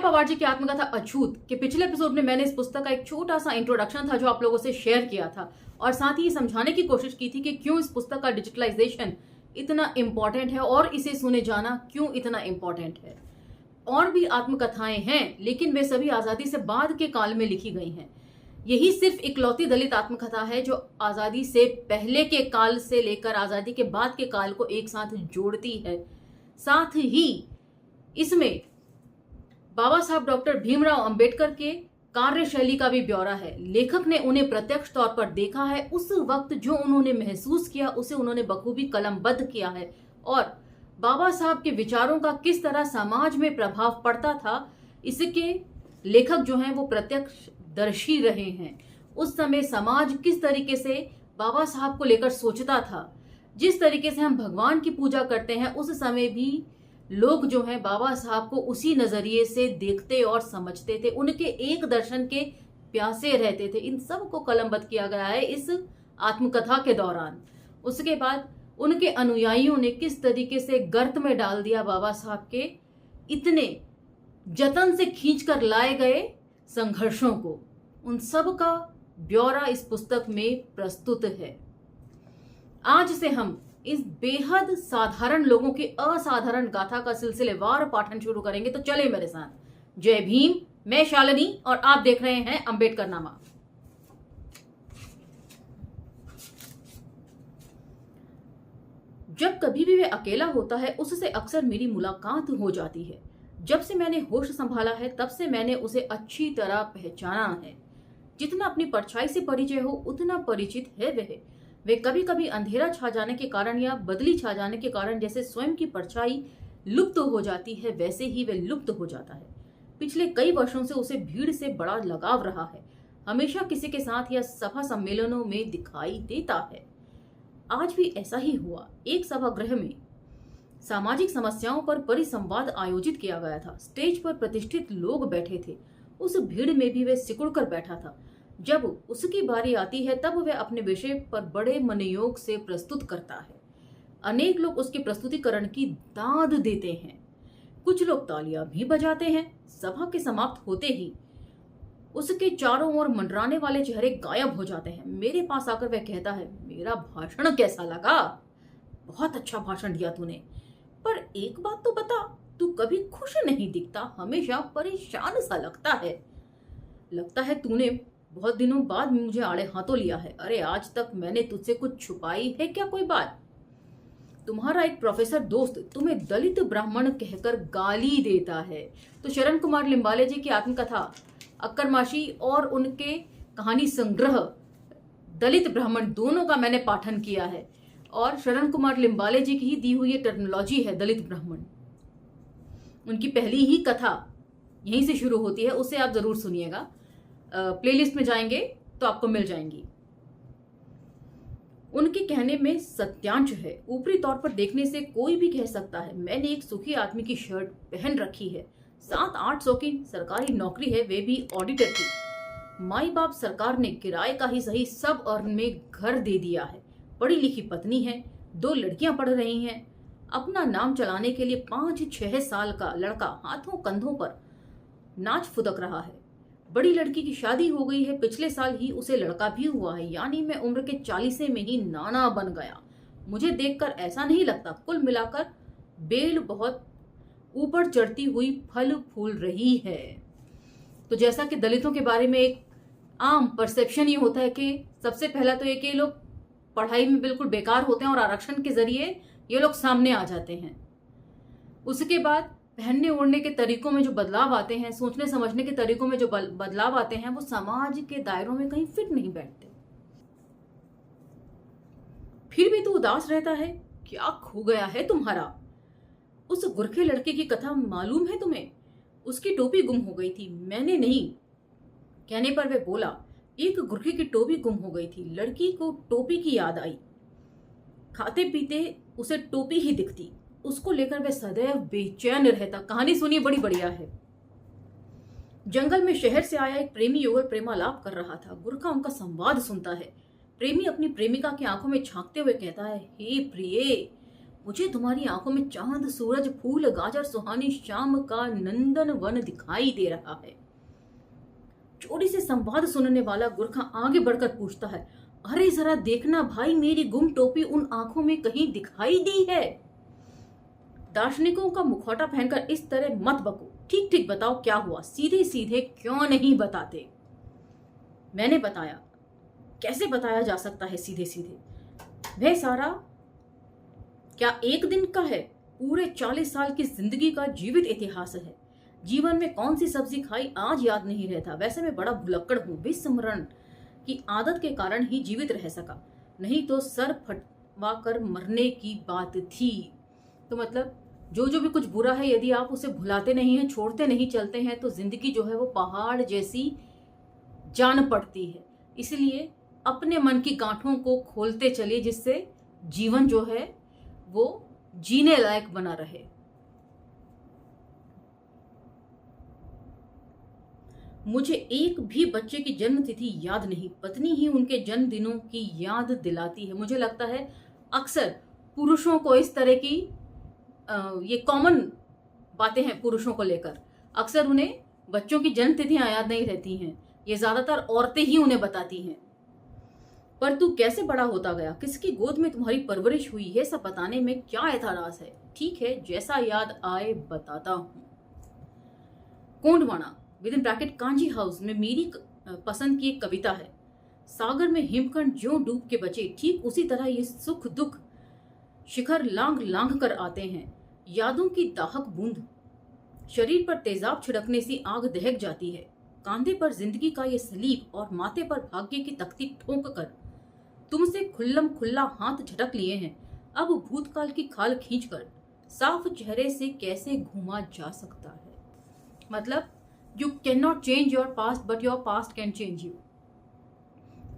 पवार जी की आत्मकथा अछूत के पिछले एपिसोड में मैंने इस पुस्तक का एक छोटा सा इंट्रोडक्शन था जो आप लोगों से शेयर किया था और साथ ही समझाने की कोशिश की थी कि क्यों इस पुस्तक का डिजिटलाइजेशन इतना इम्पोर्टेंट है और इसे सुने जाना क्यों इतना इम्पोर्टेंट है। और भी आत्मकथाएं हैं लेकिन वे सभी आजादी से बाद के काल में लिखी गई हैं। यही सिर्फ इकलौती दलित आत्मकथा है जो आजादी से पहले के काल से लेकर आजादी के बाद के काल को एक साथ जोड़ती है। साथ ही इसमें बाबा साहब डॉक्टर भीमराव अंबेडकर के कार्यशैली का भी ब्यौरा है। लेखक ने उन्हें प्रत्यक्ष तौर पर देखा है, उस वक्त जो उन्होंने महसूस किया उसे उन्होंने बखूबी कलमबद्ध किया है और बाबा साहब के विचारों का किस तरह समाज में प्रभाव पड़ता था इसके लेखक जो हैं वो प्रत्यक्षदर्शी रहे हैं। उस समय समाज किस तरीके से बाबा साहब को लेकर सोचता था, जिस तरीके से हम भगवान की पूजा करते हैं उस समय भी लोग जो हैं बाबा साहब को उसी नजरिए से देखते और समझते थे, उनके एक दर्शन के प्यासे रहते थे। इन सब को कलमबद्ध किया गया है इस आत्मकथा के दौरान। उसके बाद उनके अनुयायियों ने किस तरीके से गर्त में डाल दिया बाबा साहब के इतने जतन से खींचकर लाए गए संघर्षों को, उन सब का ब्यौरा इस पुस्तक में प्रस्तुत है। आज से हम इस बेहद साधारण लोगों की असाधारण गाथा का सिलसिलेवार पाठन शुरू करेंगे, तो चले मेरे साथ। जय भीम, मैं शालिनी और आप देख रहे हैं अंबेडकरनामा। जब कभी भी वह अकेला होता है उससे अक्सर मेरी मुलाकात हो जाती है। जब से मैंने होश संभाला है तब से मैंने उसे अच्छी तरह पहचाना है। जितना अपनी परछाई से परिचय हो उतना परिचित है वह। वे कभी कभी अंधेरा छा जाने के कारण या बदली छा जाने के कारण जैसे स्वयं की परछाई लुप्त हो जाती है वैसे ही वह लुप्त हो जाता है। पिछले कई वर्षों से उसे भीड़ से बड़ा लगाव रहा है, हमेशा किसी के साथ या सभा सम्मेलनों में दिखाई देता है। आज भी ऐसा ही हुआ। एक सभागृह में सामाजिक समस्याओं पर परिसंवाद आयोजित किया गया था। स्टेज पर प्रतिष्ठित लोग बैठे थे, उस भीड़ में भी वह सिकुड़ कर बैठा था। जब उसकी बारी आती है तब वह अपने विषय पर बड़े मनोयोग से प्रस्तुत करता है। अनेक लोग उसके प्रस्तुतिकरण की दाद देते हैं, कुछ लोग तालियां भी बजाते हैं। सभा के समाप्त होते ही उसके चारों ओर मंडराने वाले चेहरे गायब हो जाते हैं। मेरे पास आकर वह कहता है, मेरा भाषण कैसा लगा? बहुत अच्छा भाषण दिया तूने, पर एक बात तो बता, तू कभी खुश नहीं दिखता, हमेशा परेशान सा लगता है। लगता है तूने बहुत दिनों बाद मुझे आड़े हाथों लिया है। अरे आज तक मैंने तुझसे कुछ छुपाई है क्या कोई बात? तुम्हारा एक प्रोफेसर दोस्त तुम्हें दलित ब्राह्मण कहकर गाली देता है। तो शरण कुमार लिम्बाले जी की आत्मकथा अक्करमाशी और उनके कहानी संग्रह दलित ब्राह्मण दोनों का मैंने पाठन किया है और शरण कुमार लिम्बाले जी की ही दी हुई ये टर्मिनोलॉजी है दलित ब्राह्मण। उनकी पहली ही कथा यहीं से शुरू होती है, उसे आप जरूर सुनिएगा। प्लेलिस्ट में जाएंगे तो आपको मिल जाएंगी। उनके कहने में सत्यांश है। ऊपरी तौर पर देखने से कोई भी कह सकता है मैंने एक सुखी आदमी की शर्ट पहन रखी है, 700-800 की सरकारी नौकरी है, वे भी ऑडिटर की। माई बाप सरकार ने किराए का ही सही सब अर्न में घर दे दिया है। पढ़ी लिखी पत्नी है, 2 लड़कियां पढ़ रही हैं। अपना नाम चलाने के लिए 5-6 साल का लड़का हाथों कंधों पर नाच फुदक रहा है। बड़ी लड़की की शादी हो गई है, पिछले साल ही उसे लड़का भी हुआ है, यानी मैं उम्र के 40 में ही नाना बन गया। मुझे देखकर ऐसा नहीं लगता। कुल मिलाकर बेल बहुत ऊपर चढ़ती हुई फल फूल रही है। तो जैसा कि दलितों के बारे में एक आम परसेप्शन ये होता है कि सबसे पहला तो ये कि लोग पढ़ाई में बिल्कुल बेकार होते हैं और आरक्षण के जरिए ये लोग सामने आ जाते हैं। उसके बाद पहनने ओढ़ने के तरीकों में जो बदलाव आते हैं, सोचने समझने के तरीकों में जो बदलाव आते हैं, वो समाज के दायरों में कहीं फिट नहीं बैठते। फिर भी तो उदास रहता है, क्या खो गया है तुम्हारा? उस गुरखे लड़के की कथा मालूम है तुम्हें? उसकी टोपी गुम हो गई थी, मैंने नहीं कहने पर वह बोला, एक गुरखे की टोपी गुम हो गई थी। लड़की को टोपी की याद आई। खाते पीते उसे टोपी ही दिखती, उसको लेकर वह सदैव बेचैन रहता। कहानी सुनिए, बड़ी बढ़िया है। जंगल में शहर से आया एक प्रेमी युगल प्रेमालाप कर रहा था। गुरखा उनका संवाद सुनता है। प्रेमी अपनी प्रेमिका की आंखों में झांकते हुए कहता है, हे प्रिये, मुझे तुम्हारी आंखों में चांद, सूरज, फूल, गाजर, सुहानी शाम का नंदन वन दिखाई दे रहा है। चोरी से संवाद सुनने वाला गुरखा आगे बढ़कर पूछता है, अरे जरा देखना भाई, मेरी गुम टोपी उन आंखों में कहीं दिखाई दी है? दार्शनिकों का मुखौटा पहनकर इस तरह मत बको, ठीक ठीक बताओ क्या हुआ, सीधे सीधे क्यों नहीं बताते? मैंने बताया। कैसे बताया जा सकता है सीधे सीधे? वह सारा क्या एक दिन का है? पूरे 40 साल की जिंदगी का जीवित इतिहास है। जीवन में कौन सी सब्जी खाई आज याद नहीं रहता। वैसे मैं बड़ा भुलक्कड़ हूं, विस्मरण की आदत के कारण ही जीवित रह सका, नहीं तो सर फटवा कर मरने की बात थी। तो मतलब जो भी कुछ बुरा है, यदि आप उसे भुलाते नहीं हैं, छोड़ते नहीं चलते हैं, तो जिंदगी जो है वो पहाड़ जैसी जान पड़ती है। इसलिए अपने मन की गांठों को खोलते चलिए, जिससे जीवन जो है वो जीने लायक बना रहे। मुझे एक भी बच्चे की जन्म तिथि याद नहीं, पत्नी ही उनके जन्मदिनों की याद दिलाती है। मुझे लगता है अक्सर पुरुषों को इस तरह की ये कॉमन बातें हैं पुरुषों को लेकर, अक्सर उन्हें बच्चों की जन्म तिथियां याद नहीं रहती हैं। ये ज्यादातर औरतें ही उन्हें बताती हैं। पर तू कैसे बड़ा होता गया, किसकी गोद में तुम्हारी परवरिश हुई, है सब बताने में क्या एतराज है? ठीक है, जैसा याद आए बताता हूं। Gondwana within bracket kanji house में मेरी पसंद की एक कविता है। सागर में हिमखंड ज्यों डूब के बचे, ठीक उसी तरह ये सुख दुख शिखर लांघ लांघ कर आते हैं। यादों की दाहक बूंद शरीर पर तेजाब छिड़कने से आग दहक जाती है। कांधे पर जिंदगी का ये सलीब और माथे पर भाग्य की तख्ती ठोंक कर तुमसे खुल्लम खुल्ला हाथ झटक लिए हैं। अब भूतकाल की खाल खींचकर साफ चेहरे से कैसे घूमा जा सकता है? मतलब you can not change your past but your past can change you.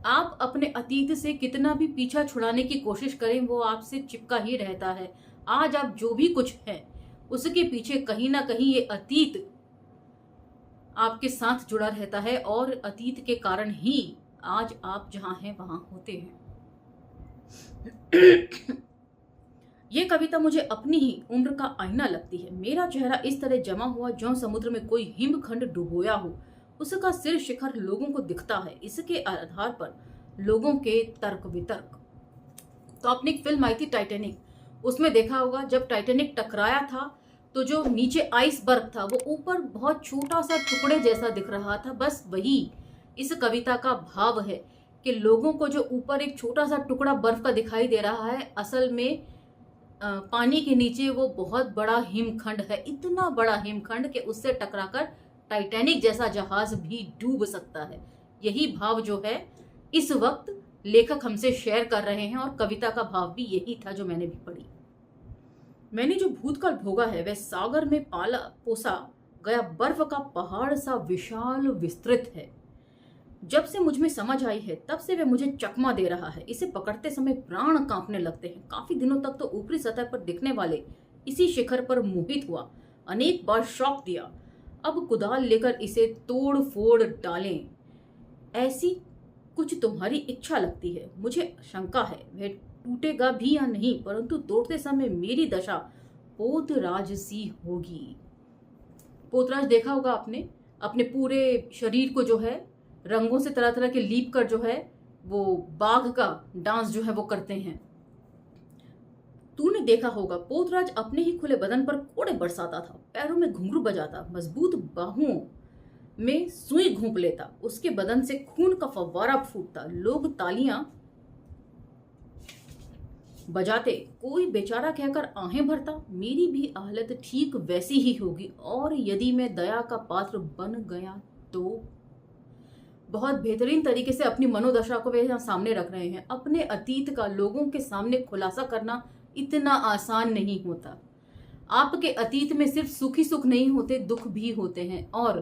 आप अपने अतीत से कितना भी पीछा छुड़ाने की कोशिश करें, वो आपसे चिपका ही रहता है। आज आप जो भी कुछ है उसके पीछे कहीं ना कहीं ये अतीत आपके साथ जुड़ा रहता है, और अतीत के कारण ही आज आप जहां हैं वहां होते हैं। ये कविता मुझे अपनी ही उम्र का आईना लगती है। मेरा चेहरा इस तरह जमा हुआ ज्यों समुद्र में कोई हिमखंड डुबोया हो। उसका सिर शिखर लोगों को दिखता है। इसके आधार पर लोगों के तर्क वितर्क। तो आपने एक फिल्म आई थी टाइटैनिक, उसमें देखा होगा जब टाइटैनिक टकराया था तो जो नीचे आइसबर्ग था वो ऊपर बहुत छोटा सा टुकड़े जैसा दिख रहा था। बस वही इस कविता का भाव है कि लोगों को जो ऊपर एक छोटा सा टुकड़ा बर्फ का दिखाई दे रहा है, असल में पानी के नीचे वो बहुत बड़ा हिमखंड है। इतना बड़ा हिमखंड कि उससे टकराकर टाइटैनिक जैसा जहाज भी डूब सकता है। यही भाव जो है इस वक्त लेखक हमसे शेयर कर रहे हैं, और कविता का भाव भी यही था जो मैंने भी पढ़ी। मैंने जो भूतकाल भोगा है वह सागर में पाला पोसा गया बर्फ का पहाड़ सा विशाल विस्तृत है। जब से मुझ में समझ आई है तब से वह मुझे चकमा दे रहा है। इसे पकड़ते समय प्राण कांपने लगते हैं। काफी दिनों तक तो ऊपरी सतह पर दिखने वाले इसी शिखर पर मोहित हुआ, अनेक बार शॉक दिया। अब कुदाल लेकर इसे तोड़ फोड़ डालें, ऐसी कुछ तुम्हारी इच्छा लगती है। मुझे शंका है वह टूटेगा भी या नहीं, परंतु तोड़ते समय मेरी दशा पोतराज सी होगी। पोतराज देखा होगा आपने, अपने पूरे शरीर को जो है रंगों से तरह तरह के लीप कर जो है वो बाघ का डांस जो है वो करते हैं। तूने देखा होगा पोतराज अपने ही खुले बदन पर कोड़े बरसाता था, पैरों में घुंघरू बजाता, मजबूत बाहुओं में सुई घूंप लेता, उसके बदन से खून का फव्वारा फूटता, लोग तालियां बजाते, कोई बेचारा कहकर आहें भरता। मेरी भी हालत ठीक वैसी ही होगी, और यदि मैं दया का पात्र बन गया तो। बहुत बेहतरीन तरीके से अपनी मनोदशा को वे यहाँ सामने रख रहे हैं। अपने अतीत का लोगों के सामने खुलासा करना इतना आसान नहीं होता। आपके अतीत में सिर्फ सुख ही सुख नहीं होते, दुख भी होते हैं, और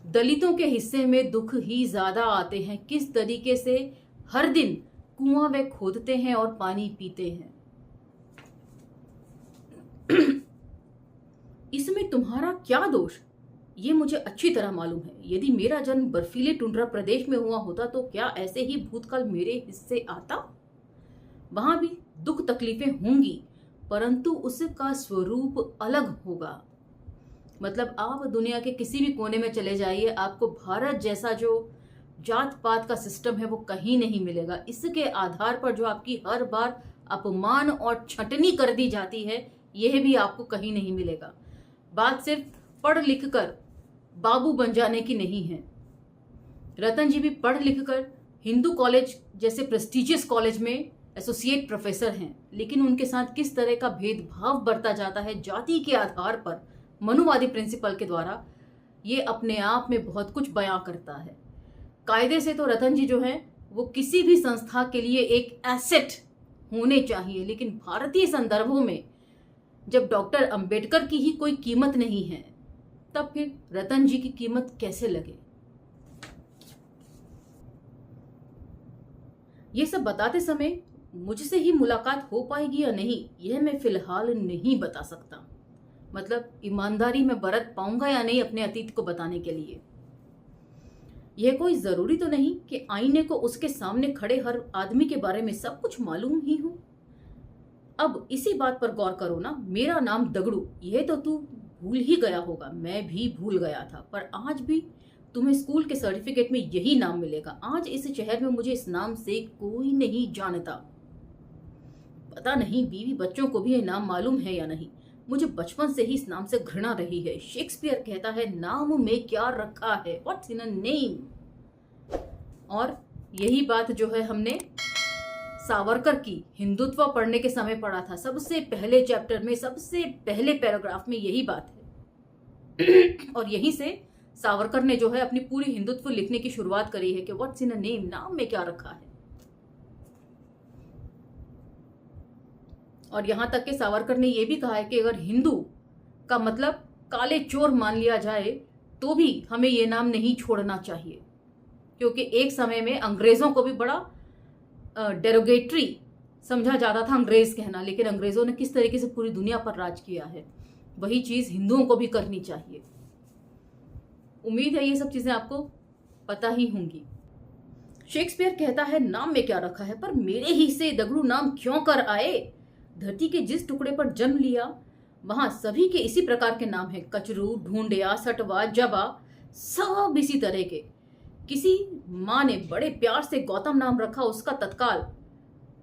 दलितों के हिस्से में दुख ही ज्यादा आते हैं। किस तरीके से हर दिन कुआं वे खोदते हैं और पानी पीते हैं। इसमें तुम्हारा क्या दोष, ये मुझे अच्छी तरह मालूम है। यदि मेरा जन्म बर्फीले टुंड्रा प्रदेश में हुआ होता तो क्या ऐसे ही भूतकाल मेरे हिस्से आता? वहां भी दुख तकलीफें होंगी, परंतु उसका स्वरूप अलग होगा। मतलब आप दुनिया के किसी भी कोने में चले जाइए, आपको भारत जैसा जो जात पात का सिस्टम है वो कहीं नहीं मिलेगा। इसके आधार पर जो आपकी हर बार अपमान और छटनी कर दी जाती है, यह भी आपको कहीं नहीं मिलेगा। बात सिर्फ पढ़ लिख कर बाबू बन जाने की नहीं है। रतन जी भी पढ़ लिख कर हिंदू कॉलेज जैसे प्रेस्टिजियस कॉलेज में एसोसिएट प्रोफेसर हैं, लेकिन उनके साथ किस तरह का भेदभाव बरता जाता है जाति के आधार पर, मनुवादी प्रिंसिपल के द्वारा, ये अपने आप में बहुत कुछ बयां करता है। कायदे से तो रतन जी जो हैं वो किसी भी संस्था के लिए एक एसेट होने चाहिए, लेकिन भारतीय संदर्भों में जब डॉक्टर अंबेडकर की ही कोई कीमत नहीं है, तब फिर रतन जी की कीमत कैसे लगे। ये सब बताते समय मुझसे ही मुलाकात हो पाएगी या नहीं, यह मैं फिलहाल नहीं बता सकता। मतलब ईमानदारी में बरत पाऊंगा या नहीं अपने अतीत को बताने के लिए। यह कोई जरूरी तो नहीं कि आईने को उसके सामने खड़े हर आदमी के बारे में सब कुछ मालूम ही हो। अब इसी बात पर गौर करो ना, मेरा नाम दगड़ू, यह तो तू भूल ही गया होगा, मैं भी भूल गया था, पर आज भी तुम्हें स्कूल के सर्टिफिकेट में यही नाम मिलेगा। आज इस शहर में मुझे इस नाम से कोई नहीं जानता। पता नहीं बीवी बच्चों को भी यह नाम मालूम है या नहीं। मुझे बचपन से ही इस नाम से घृणा रही है। शेक्सपियर कहता है, नाम में क्या रखा है, व्हाट्स इन अ नेम। और यही बात जो है हमने सावरकर की हिंदुत्व पढ़ने के समय पढ़ा था। सबसे पहले चैप्टर में, सबसे पहले पैराग्राफ में यही बात है। और यहीं से सावरकर ने जो है अपनी पूरी हिंदुत्व लिखने की शुरुआत करी है कि व्हाट्स इन अ नेम, नाम में क्या रखा है। और यहां तक कि सावरकर ने यह भी कहा है कि अगर हिंदू का मतलब काले चोर मान लिया जाए तो भी हमें यह नाम नहीं छोड़ना चाहिए, क्योंकि एक समय में अंग्रेजों को भी बड़ा डेरोगेटरी समझा जाता था अंग्रेज कहना, लेकिन अंग्रेजों ने किस तरीके से पूरी दुनिया पर राज किया है, वही चीज हिंदुओं को भी करनी चाहिए। उम्मीद है ये सब चीजें आपको पता ही होंगी। शेक्सपियर कहता है, नाम में क्या रखा है, पर मेरे ही से दगड़ू नाम क्यों कर आए। धरती के जिस टुकड़े पर जन्म लिया वहां सभी के इसी प्रकार के नाम हैं। कचरू, ढूंढिया, सटवा, जबा, सब इसी तरह के। किसी माँ ने बड़े प्यार से गौतम नाम रखा, उसका तत्काल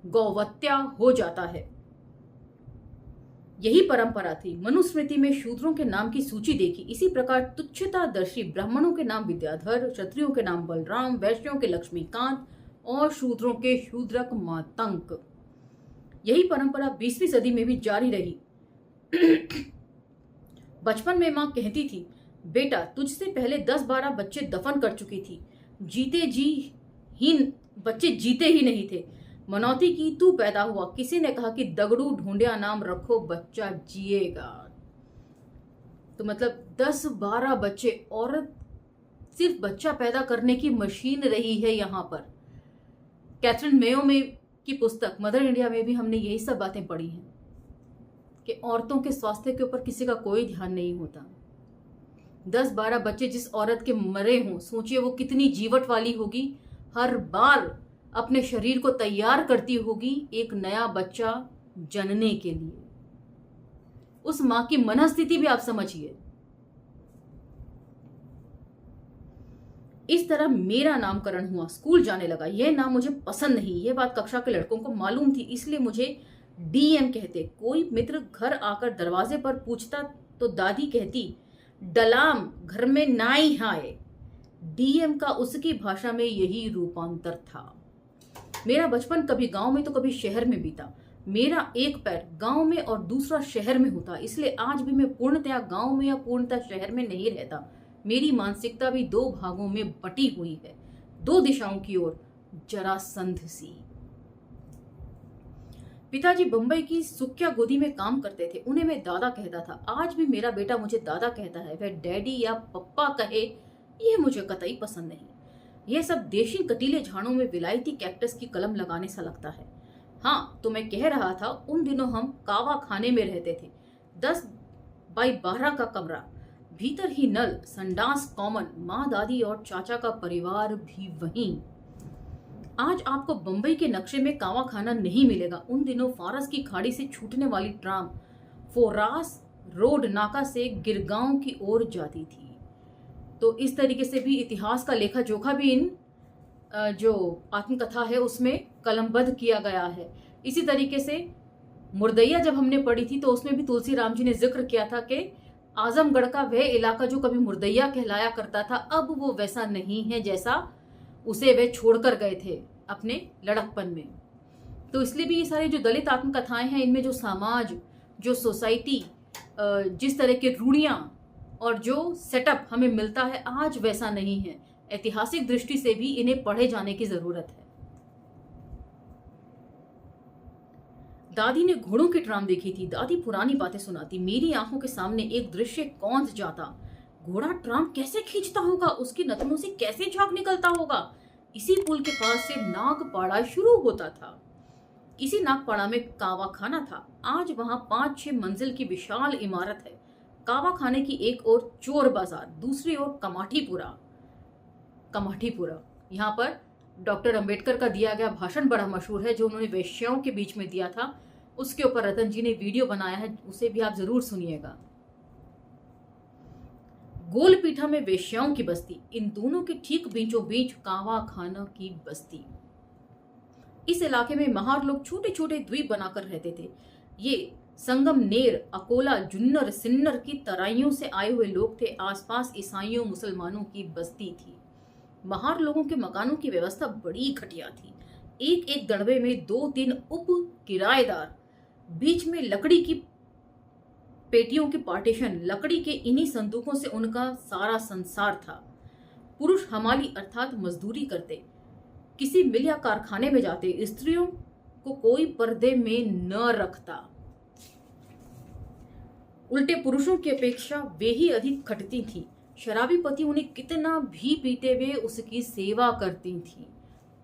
गौवत्या हो जाता है। यही परंपरा थी। मनुस्मृति में शूद्रों के नाम की सूची देखी। इसी प्रकार तुच्छतादर्शी ब्राह्मणों के नाम विद्याधर, क्षत्रियों के नाम बलराम, वैश्यों के लक्ष्मीकांत और शूद्रों के शूद्रक मातंक। यही परंपरा 20वीं सदी में भी जारी रही। बचपन में मां कहती थी, बेटा तुझसे पहले 10-12 बच्चे दफन कर चुकी थी, बच्चे जीते ही नहीं थे। मनौती की तू पैदा हुआ, किसी ने कहा कि दगड़ू ढूंढिया नाम रखो, बच्चा जिएगा। तो मतलब 10-12 बच्चे, औरत सिर्फ बच्चा पैदा करने की मशीन रही है। यहाँ पर कैथरीन मेयो में की पुस्तक मदर इंडिया में भी हमने यही सब बातें पढ़ी हैं कि औरतों के स्वास्थ्य के ऊपर किसी का कोई ध्यान नहीं होता। 10-12 बच्चे जिस औरत के मरे हों, सोचिए वो कितनी जीवट वाली होगी, हर बार अपने शरीर को तैयार करती होगी एक नया बच्चा जनने के लिए। उस मां की मनस्थिति भी आप समझिए। इस तरह मेरा नामकरण हुआ, स्कूल जाने लगा। यह नाम मुझे पसंद नहीं, यह बात कक्षा के लड़कों को मालूम थी, इसलिए मुझे डीएम कहते। कोई मित्र घर आकर दरवाजे पर पूछता तो दादी कहती, डलाम घर में नाई हाय। डीएम का उसकी भाषा में यही रूपांतर था। मेरा बचपन कभी गांव में तो कभी शहर में बीता। मेरा एक पैर गांव में और दूसरा शहर में होता, इसलिए आज भी मैं पूर्णतया गांव में या पूर्णतः शहर में नहीं रहता। मेरी मानसिकता भी 2 भागों में बटी हुई है, 2 दिशाओं की ओर, जरासंध सी। पिताजी बंबई की सुक्या गोदी में काम करते थे, उन्हें मैं दादा कहता था। आज भी मेरा बेटा मुझे दादा कहता है, वह डैडी या पप्पा कहे, यह मुझे कतई पसंद नहीं। यह सब देशी कटीले झाड़ों में विलायती कैक्टस की कलम लगाने सा लगता है। हाँ, तो मैं कह रहा था, उन दिनों हम कावा खाने में रहते थे। 10x12 का कमरा, भीतर ही नल, संडास कॉमन, माँ दादी और चाचा का परिवार भी वहीं। आज आपको बंबई के नक्शे में कावा खाना नहीं मिलेगा। उन दिनों फारस की खाड़ी से छूटने वाली ट्राम फोरास रोड नाका से गिरगांव की ओर जाती थी। तो इस तरीके से भी इतिहास का लेखा जोखा भी इन जो आत्मकथा है उसमें कलमबद्ध किया गया है। इसी तरीके से मुर्दैया जब हमने पढ़ी थी तो उसमें भी तुलसी राम जी ने जिक्र किया था कि आजमगढ़ का वह इलाका जो कभी मुर्दैया कहलाया करता था, अब वो वैसा नहीं है जैसा उसे वे छोड़कर गए थे अपने लड़कपन में। तो इसलिए भी ये सारी जो दलित आत्मकथाएं हैं, इनमें जो समाज, जो सोसाइटी, जिस तरह के रूढ़ियां और जो सेटअप हमें मिलता है, आज वैसा नहीं है। ऐतिहासिक दृष्टि से भी इन्हें पढ़े जाने की जरूरत है। दादी ने घोड़ों की ट्राम देखी थी। दादी पुरानी बातें सुनाती। मेरी आंखों के सामने एक दृश्य कौंध जाता। घोड़ा ट्राम कैसे खींचता होगा, उसकी नथनों से कैसे झाग निकलता होगा। इसी पुल के पास से नागपाड़ा शुरू होता था। इसी नागपाड़ा में कावा खाना था। आज वहां 5-6 मंजिल की विशाल इमारत है। कावा खाने की एक ओर चोर बाजार, दूसरी ओर कमाठीपुरा। यहाँ पर डॉक्टर अंबेडकर का दिया गया भाषण बड़ा मशहूर है, जो उन्होंने वेश्याओं के बीच में दिया था। उसके ऊपर रतन जी ने वीडियो बनाया है, उसे भी आप जरूर सुनिएगा। गोलपीठा में वेश्याओं की बस्ती, इन दोनों के ठीक बीचों बीच कावा खाना की बस्ती। इस इलाके में महार लोग छोटे छोटे द्वीप बनाकर रहते थे। ये संगमनेर, अकोला, जुन्नर, सिन्नर की तराइयों से आए हुए लोग थे। आसपास ईसाइयों, मुसलमानों की बस्ती थी। महार लोगों के मकानों की व्यवस्था बड़ी घटिया थी। एक एक दड़बे में 2-3 उप किराएदार, बीच में लकड़ी की पेटियों के पार्टीशन, लकड़ी के इन्हीं संदूकों से उनका सारा संसार था। पुरुष हमाली अर्थात मजदूरी करते, किसी मिल या कारखाने में जाते। स्त्रियों को कोई पर्दे में न रखता। उल्टे पुरुषों की अपेक्षा वे ही अधिक खटती थीं। शराबी पति उन्हें कितना भी पीते हुए उसकी सेवा करती थी।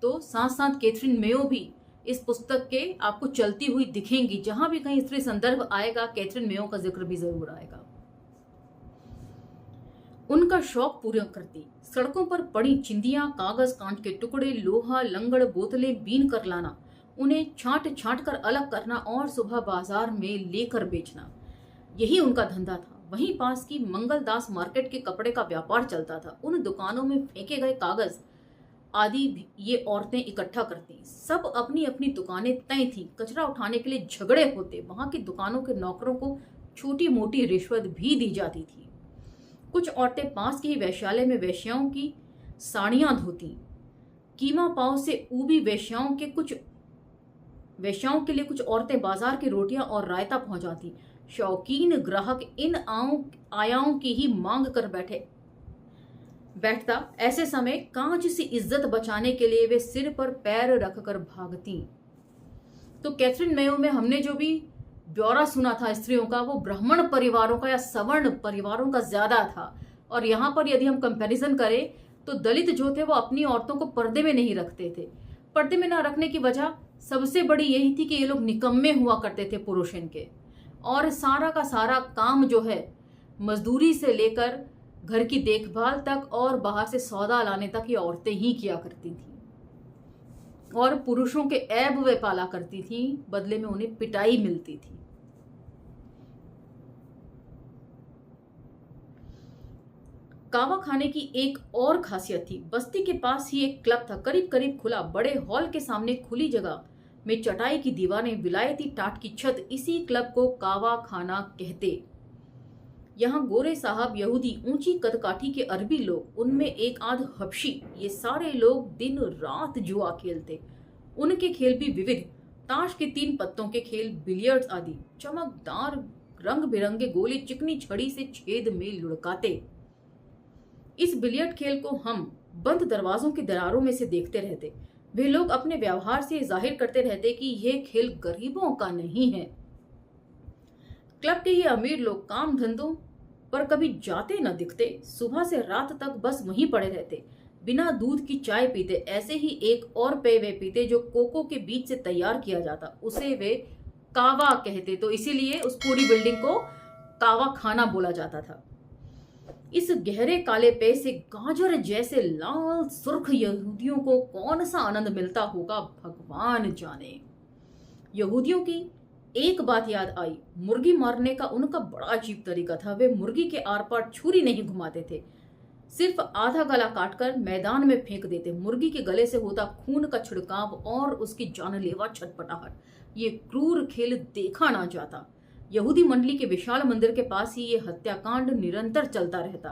तो साथ साथ कैथरीन मेयो भी इस पुस्तक के आपको चलती हुई दिखेंगी। जहां भी कहीं स्त्री संदर्भ आएगा, कैथरीन मेयो का जिक्र भी जरूर आएगा। उनका शौक पूरा करती। सड़कों पर पड़ी चिंदियां, कागज, कांच के टुकड़े, लोहा, लंगड़, बोतलें बीन कर लाना, उन्हें छांट छांट कर अलग करना और सुबह बाजार में लेकर बेचना, यही उनका धंधा था। वहीं पास की मंगलदास मार्केट के कपड़े का व्यापार चलता था। उन दुकानों में फेंके गए कागज आदि ये औरतें इकट्ठा करती। सब अपनी अपनी दुकानें तय थी। कचरा उठाने के लिए झगड़े होते। वहां की दुकानों के नौकरों को छोटी मोटी रिश्वत भी दी जाती थी। कुछ औरतें पास के ही वैश्यालय में वेश्याओं की साड़ियां धोती। कीमा पाव से ऊबी वेश्याओं के लिए कुछ औरतें बाजार की रोटियां और रायता पहुंचाती। शौकीन ग्राहक इन आयाओं की ही मांग कर बैठता। ऐसे समय कांच से इज्जत बचाने के लिए वे सिर पर पैर रखकर भागती। तो कैथरीन मेयो में हमने जो भी ब्यौरा सुना था स्त्रियों का, वो ब्राह्मण परिवारों का या सवर्ण परिवारों का ज्यादा था। और यहाँ पर यदि हम कंपैरिजन करें तो दलित जो थे वो अपनी औरतों को पर्दे में नहीं रखते थे। पर्दे में ना रखने की वजह सबसे बड़ी यही थी कि ये लोग निकम्मे हुआ करते थे पुरुष इनके, और सारा का सारा काम जो है मजदूरी से लेकर घर की देखभाल तक और बाहर से सौदा लाने तक ये औरतें ही किया करती थी। और पुरुषों के ऐब वे पाला करती थी, बदले में उन्हें पिटाई मिलती थी। कावा खाने की एक और खासियत थी। बस्ती के पास ही एक क्लब था, करीब करीब खुला। बड़े हॉल के सामने खुली जगह में चटाई की दीवारें, विलायती टाट की छत, इसी क्लब को कावा खाना कहते। यहाँ गोरे साहब, यहूदी, ऊंची कदकाठी के अरबी लोग, उनमें एक आध हबशी, ये सारे लोग दिन रात जुआ खेलते। उनके खेल भी विविध, ताश के 3 पत्तों के खेल, बिलियर्ड्स आदि। चमकदार रंग बिरंगे गोले चिकनी छड़ी से छेद में लुढ़काते। इस बिलियर्ड खेल को हम बंद दरवाजों के दरारों में से देखते रहते। वे लोग अपने व्यवहार से जाहिर करते रहते कि यह खेल गरीबों का नहीं है। क्लब के ये अमीर लोग काम धंधों पर कभी जाते न दिखते। सुबह से रात तक बस वहीं पड़े रहते। बिना दूध की चाय पीते। ऐसे ही एक और पेय वे पीते जो कोको के बीज से तैयार किया जाता, उसे वे कावा कहते। तो इसीलिए उस पूरी बिल्डिंग को कावा खाना बोला जाता था। इस गहरे काले पे से गाजर जैसे लाल सुर्ख यहूदियों को कौन सा आनंद मिलता होगा, भगवान जाने। यहूदियों की एक बात याद आई, मुर्गी मारने का उनका बड़ा अजीब तरीका था। वे मुर्गी के आर पार छुरी नहीं घुमाते थे, सिर्फ आधा गला काटकर मैदान में फेंक देते। मुर्गी के गले से होता खून का छिड़काव और उसकी जानलेवा छटपटाहट, ये क्रूर खेल देखा ना जाता। यहूदी मंडली के विशाल मंदिर के पास ही ये हत्याकांड निरंतर चलता रहता।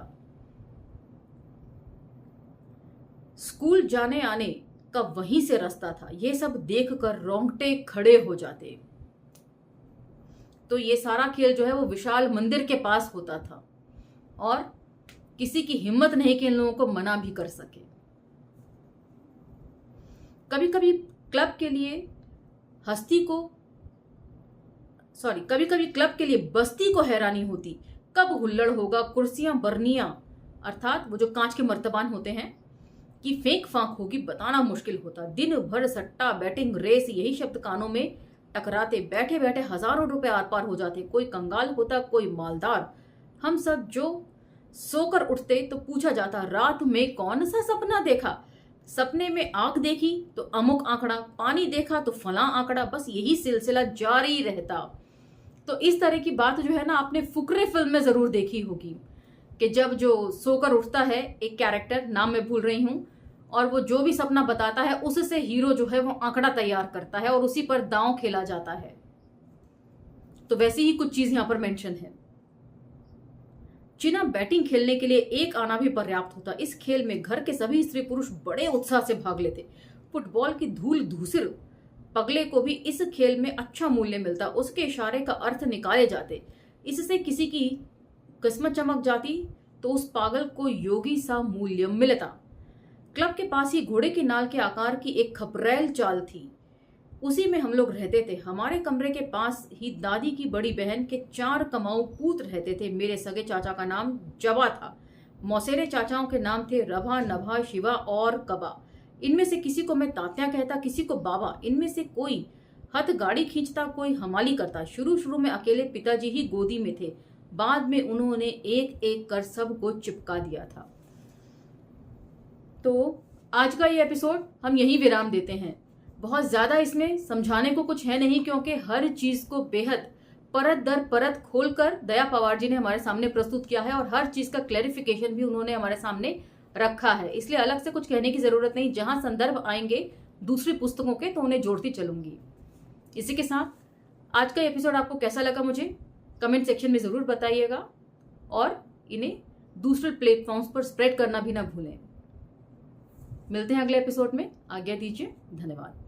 स्कूल जाने आने का वहीं से रास्ता था। ये सब देखकर रोंगटे खड़े हो जाते। तो ये सारा खेल जो है वो विशाल मंदिर के पास होता था और किसी की हिम्मत नहीं कि इन लोगों को मना भी कर सके। कभी कभी क्लब के लिए कभी कभी क्लब के लिए बस्ती को हैरानी होती, कब हुल्लड़ होगा, कुर्सियां बर्नियां अर्थात वो जो कांच के मर्तबान होते हैं कि फेंक फांक होगी, बताना मुश्किल होता। दिन भर सट्टा बैटिंग रेस यही शब्द कानों में टकराते, बैठे बैठे हजारों रुपए आर पार हो जाते। कोई कंगाल होता, कोई मालदार। हम सब जो सोकर उठते तो पूछा जाता, रात में कौन सा सपना देखा? सपने में आग देखी तो अमुक आंकड़ा, पानी देखा तो फलां आंकड़ा, बस यही सिलसिला जारी रहता। तो इस तरह की बात जो है ना, आपने फुकरे फिल्म में जरूर देखी होगी कि जब जो सोकर उठता है एक कैरेक्टर, नाम मैं भूल रही हूं, और वो जो भी सपना बताता है उससे हीरो जो है वो आंकड़ा तैयार करता है और उसी पर दांव खेला जाता है। तो वैसी ही कुछ चीज यहां पर मेंशन है। जिना बैटिंग खेलने के लिए एक आना भी पर्याप्त होता। इस खेल में घर के सभी स्त्री पुरुष बड़े उत्साह से भाग लेते। फुटबॉल की धूल धूसिर पगले को भी इस खेल में अच्छा मूल्य मिलता। उसके इशारे का अर्थ निकाले जाते। इससे किसी की किस्मत चमक जाती तो उस पागल को योगी सा मूल्य मिलता। क्लब के पास ही घोड़े की नाल के आकार की एक खपरेल चाल थी, उसी में हम लोग रहते थे। हमारे कमरे के पास ही दादी की बड़ी बहन के 4 कमाऊ पूत रहते थे। मेरे सगे चाचा का नाम जवा था। मौसेरे चाचाओं के नाम थे रभा, नभा, शिवा और कबा। इनमें से किसी को मैं तात्या कहता, किसी को बाबा। इनमें से कोई हथ गाड़ी खींचता, कोई हमाली करता। शुरू शुरू में अकेले पिताजी ही गोदी में थे, बाद में उन्होंने एक एक कर सबको चिपका दिया था। तो आज का ये एपिसोड हम यहीं विराम देते हैं। बहुत ज्यादा इसमें समझाने को कुछ है नहीं, क्योंकि हर चीज को बेहद परत दर परत खोलकर दया पवार जी ने हमारे सामने प्रस्तुत किया है और हर चीज का क्लैरिफिकेशन भी उन्होंने हमारे सामने रखा है। इसलिए अलग से कुछ कहने की जरूरत नहीं। जहां संदर्भ आएंगे दूसरी पुस्तकों के तो उन्हें जोड़ती चलूंगी। इसी के साथ आज का एपिसोड आपको कैसा लगा मुझे कमेंट सेक्शन में जरूर बताइएगा और इन्हें दूसरे प्लेटफॉर्म्स पर स्प्रेड करना भी ना भूलें। मिलते हैं अगले एपिसोड में। आज्ञा दीजिए। धन्यवाद।